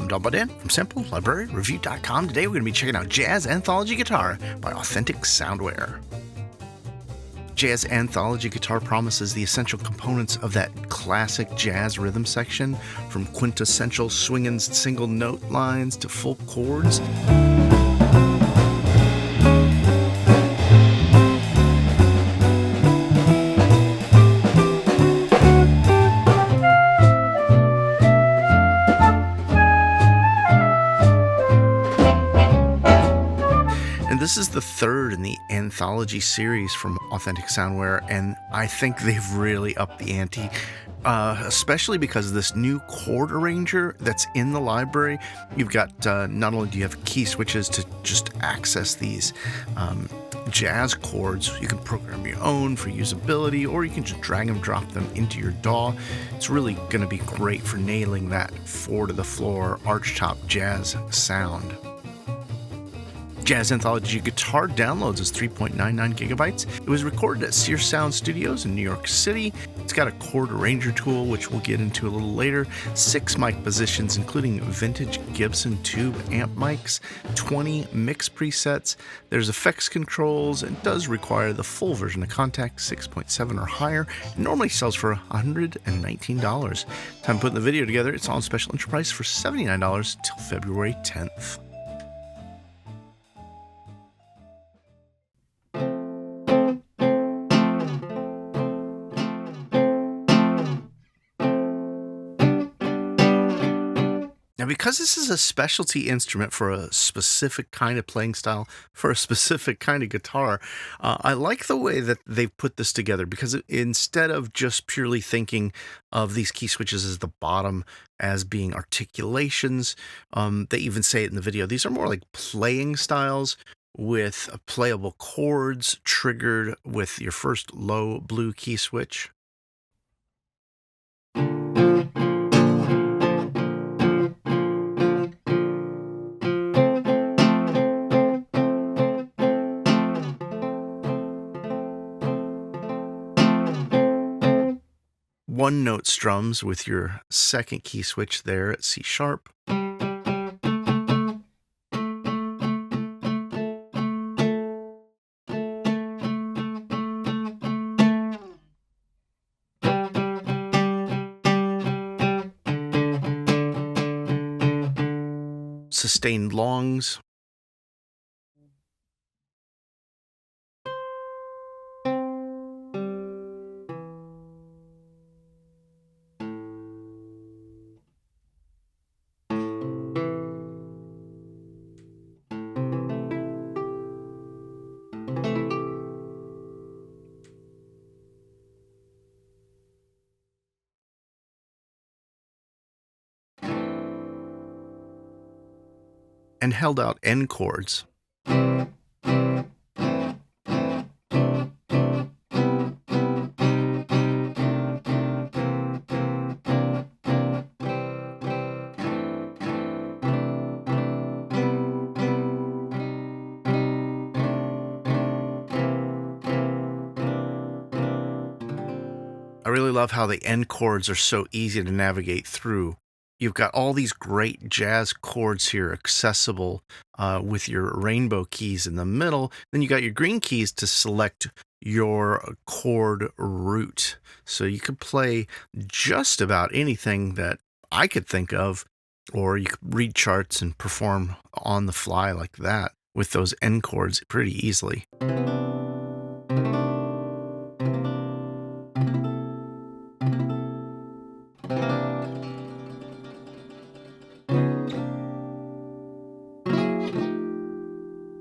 I'm Don Baden from SampleLibraryReview.com. Today we're going to be checking out Jazz Anthology Guitar by Authentic Soundware. Jazz Anthology Guitar promises the essential components of that classic jazz rhythm section, from quintessential swinging single note lines to full chords. And this is the third in the Anthology series from Authentic Soundware, and I think they've really upped the ante, especially because of this new chord arranger that's in the library. You've got, not only do you have key switches to just access these jazz chords, you can program your own for usability, or you can just drag and drop them into your DAW. It's really going to be great for nailing that four-to-the-floor archtop jazz sound. Jazz Anthology Guitar downloads is 3.99 gigabytes. It was recorded at Sear Sound Studios in New York City. It's got a chord arranger tool, which we'll get into a little later, 6 mic positions, including vintage Gibson tube amp mics, 20 mix presets. There's effects controls, and does require the full version of Contact 6.7 or higher. It normally sells for $119. Time putting the video together, it's on special entry price for $79 till February 10th. Now, because this is a specialty instrument for a specific kind of playing style, for a specific kind of guitar, I like the way that they've put this together, because instead of just purely thinking of these key switches as the bottom as being articulations, they even say it in the video, these are more like playing styles with playable chords triggered with your first low blue key switch. One note strums with your second key switch there at C sharp. Sustained longs. And held out end chords. I really love how the end chords are so easy to navigate through. You've got all these great jazz chords here accessible with your rainbow keys in the middle. Then you got your green keys to select your chord root. So you could play just about anything that I could think of, or you could read charts and perform on the fly like that with those end chords pretty easily.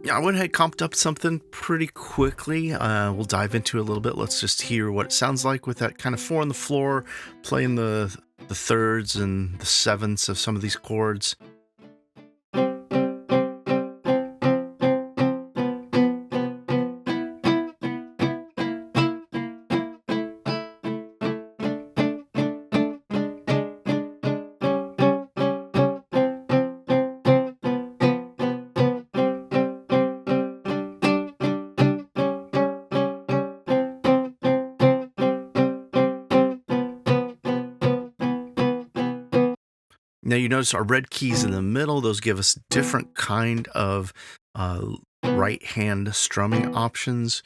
I went ahead and comped up something pretty quickly. We'll dive into it a little bit. Let's just hear what it sounds like with that kind of 4 on the floor, playing the thirds and the sevenths of some of these chords. Now you notice our red keys in the middle, those give us different kind of uh, right hand strumming options.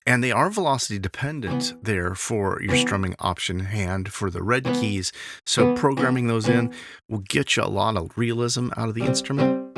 And they are velocity dependent there for your strumming option hand for the red keys. So programming those in will get you a lot of realism out of the instrument.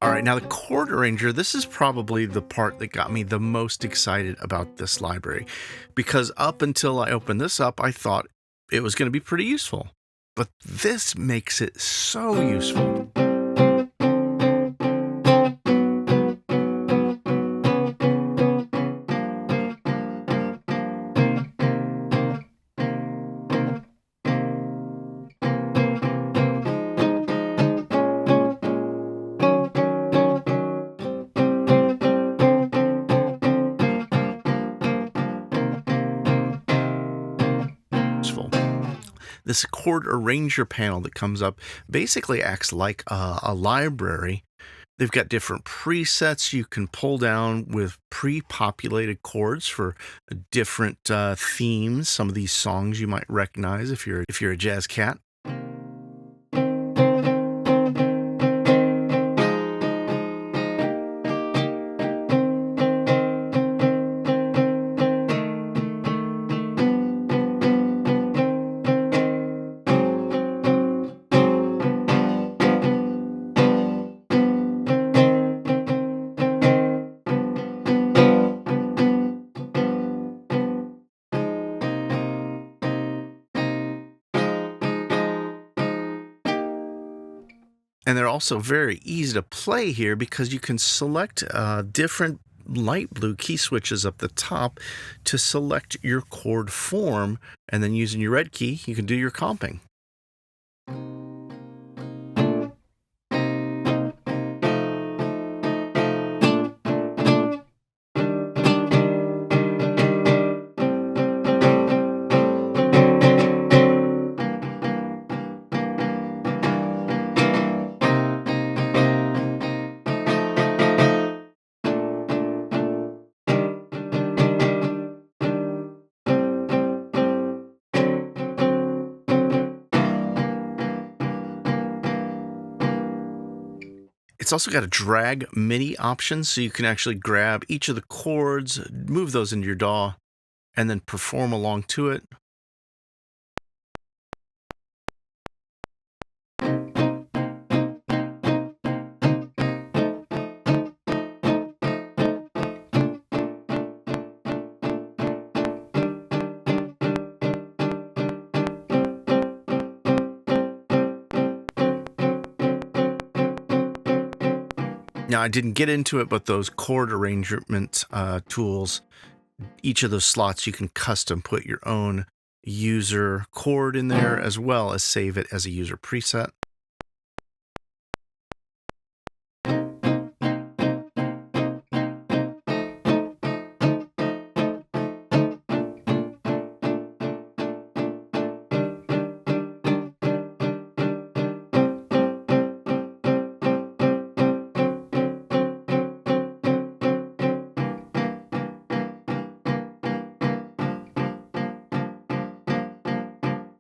All right, now the chord arranger, this is probably the part that got me the most excited about this library, because up until I opened this up, I thought it was going to be pretty useful. But this makes it so useful. This chord arranger panel that comes up basically acts like a library. They've got different presets you can pull down with pre-populated chords for different themes. Some of these songs you might recognize if you're a jazz cat. And they're also very easy to play here because you can select different light blue key switches up the top to select your chord form, and then using your red key, you can do your comping. It's also got a drag midi option, so you can actually grab each of the chords, move those into your DAW, and then perform along to it. Now, I didn't get into it, but those chord arrangement tools, each of those slots, you can custom put your own user chord in there, as well as save it as a user preset.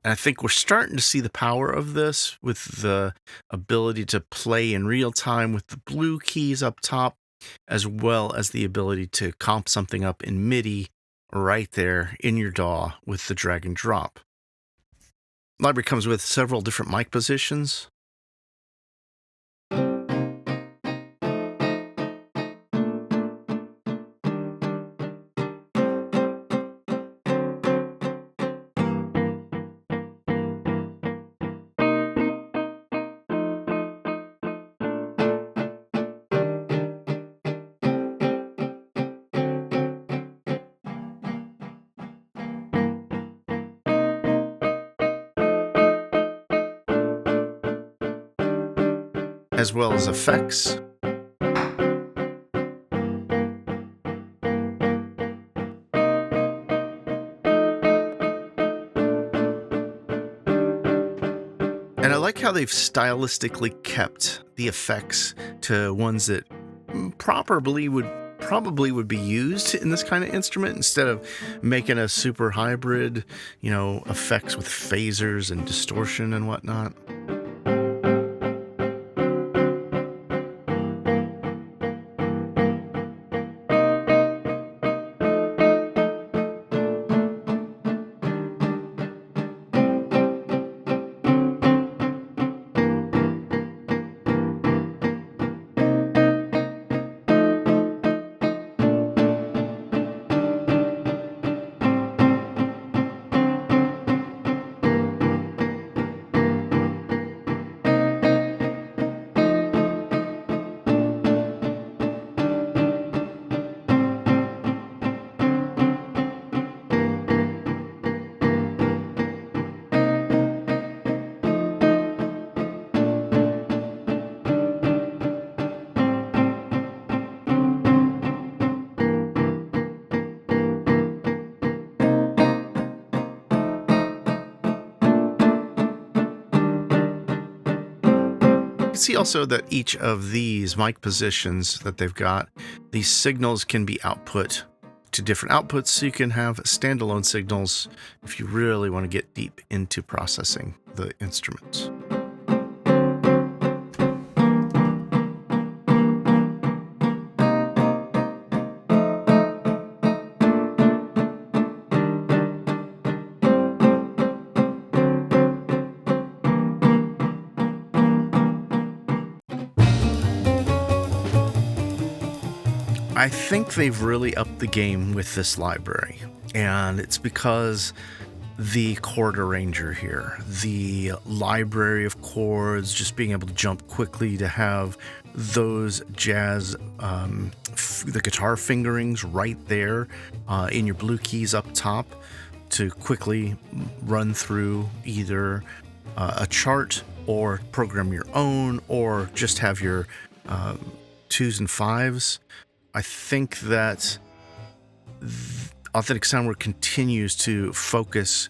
And I think we're starting to see the power of this with the ability to play in real time with the blue keys up top, as well as the ability to comp something up in MIDI right there in your DAW with the drag and drop. Library comes with several different mic positions. As well as effects. And I like how they've stylistically kept the effects to ones that probably would be used in this kind of instrument, instead of making a super hybrid, effects with phasers and distortion and whatnot. See also that each of these mic positions that they've got, these signals can be output to different outputs, so you can have standalone signals if you really want to get deep into processing the instruments. I think they've really upped the game with this library, and it's because the chord arranger here, the library of chords, just being able to jump quickly to have those jazz, the guitar fingerings right there in your blue keys up top to quickly run through either a chart or program your own, or just have your twos and fives. I think that Authentic Soundware continues to focus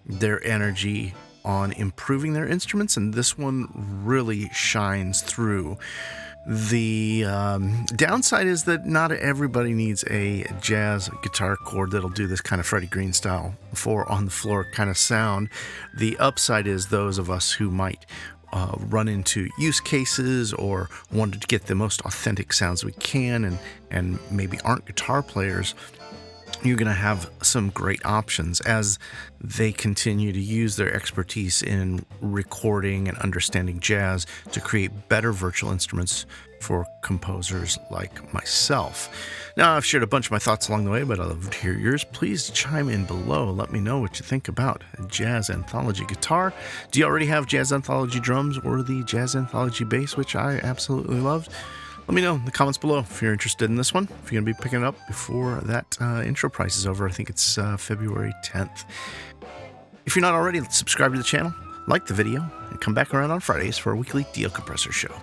their energy on improving their instruments, and this one really shines through. The downside is that not everybody needs a jazz guitar chord that'll do this kind of Freddie Green style, four on the floor kind of sound. The upside is those of us who might run into use cases or wanted to get the most authentic sounds we can and maybe aren't guitar players, you're going to have some great options as they continue to use their expertise in recording and understanding jazz to create better virtual instruments for composers like myself. Now, I've shared a bunch of my thoughts along the way, but I'd love to hear yours. Please chime in below. Let me know what you think about a Jazz Anthology guitar. Do you already have Jazz Anthology drums or the Jazz Anthology bass, which I absolutely loved? Let me know in the comments below if you're interested in this one, if you're going to be picking it up before that intro price is over. I think it's February 10th. If you're not already, subscribe to the channel, like the video, and come back around on Fridays for a weekly Deal Compressor show.